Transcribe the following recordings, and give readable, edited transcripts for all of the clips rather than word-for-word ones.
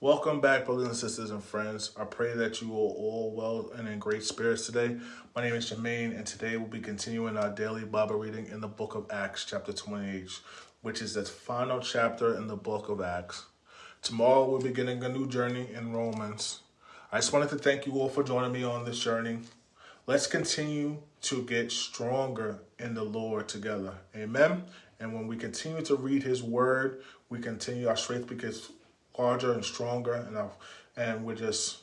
Welcome back, brothers and sisters and friends. I pray that you are all well and in great spirits today. My name is Jermaine, and today we'll be continuing our daily Bible reading in the book of Acts, chapter 28, which is the final chapter in the book of Acts. Tomorrow we're beginning a new journey in Romans. I just wanted to thank you all for joining me on this journey. Let's continue to get stronger in the Lord together. Amen. And when we continue to read his word, we continue, our strength becomes larger and stronger, and we're just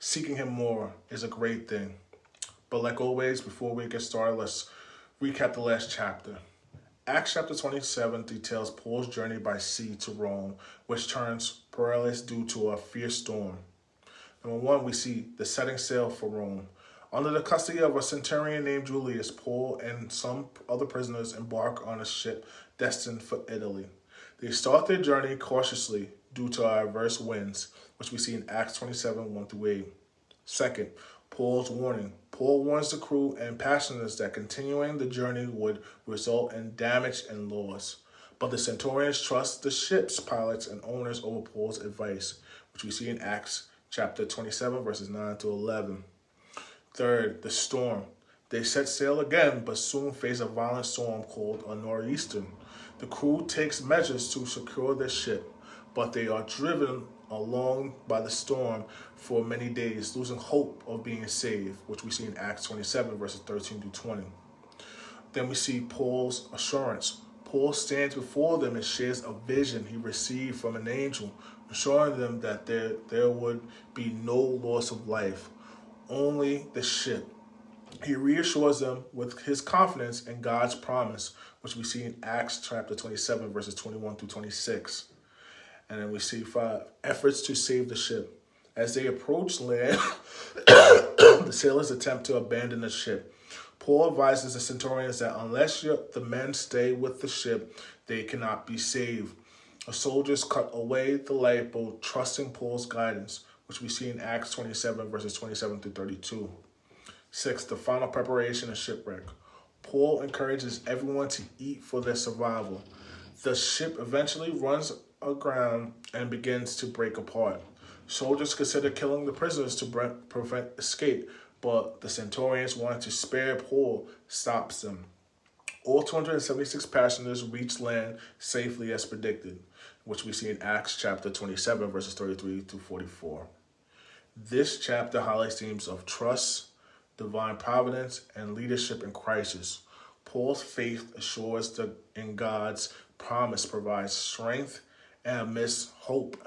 seeking him more is a great thing. But like always, before we get started, let's recap the last chapter. Acts chapter 27 details Paul's journey by sea to Rome, which turns perilous due to a fierce storm. Number one, we see the setting sail for Rome. Under the custody of a centurion named Julius, Paul and some other prisoners embark on a ship destined for Italy. They start their journey cautiously due to adverse winds, which we see in Acts 27, 1 through 8. Second, Paul's warning. Paul warns the crew and passengers that continuing the journey would result in damage and loss. But the centurions trust the ship's pilots and owners over Paul's advice, which we see in Acts chapter 27, verses 9 to 11. Third, the storm. They set sail again, but soon face a violent storm called a nor'easter. The crew takes measures to secure their ship, but they are driven along by the storm for many days, losing hope of being saved, which we see in Acts 27, verses 13 to 20. Then we see Paul's assurance. Paul stands before them and shares a vision he received from an angel, assuring them that there would be no loss of life, only the ship. He reassures them with his confidence in God's promise, which we see in Acts chapter 27, verses 21 through 26. And then we see 5, efforts to save the ship. As they approach land, the sailors attempt to abandon the ship. Paul advises the centurions that unless the men stay with the ship, they cannot be saved. The soldiers cut away the lifeboat, trusting Paul's guidance, which we see in Acts 27, verses 27 through 32. 6, the final preparation of shipwreck. Paul encourages everyone to eat for their survival. The ship eventually runs aground and begins to break apart. Soldiers consider killing the prisoners to prevent escape, but the centurions wanting to spare Paul stops them. All 276 passengers reach land safely as predicted, which we see in Acts chapter 27, verses 33 to 44. This chapter highlights themes of trust, divine providence, and leadership in crisis. Paul's faith assures that in God's promise provides strength and amidst hope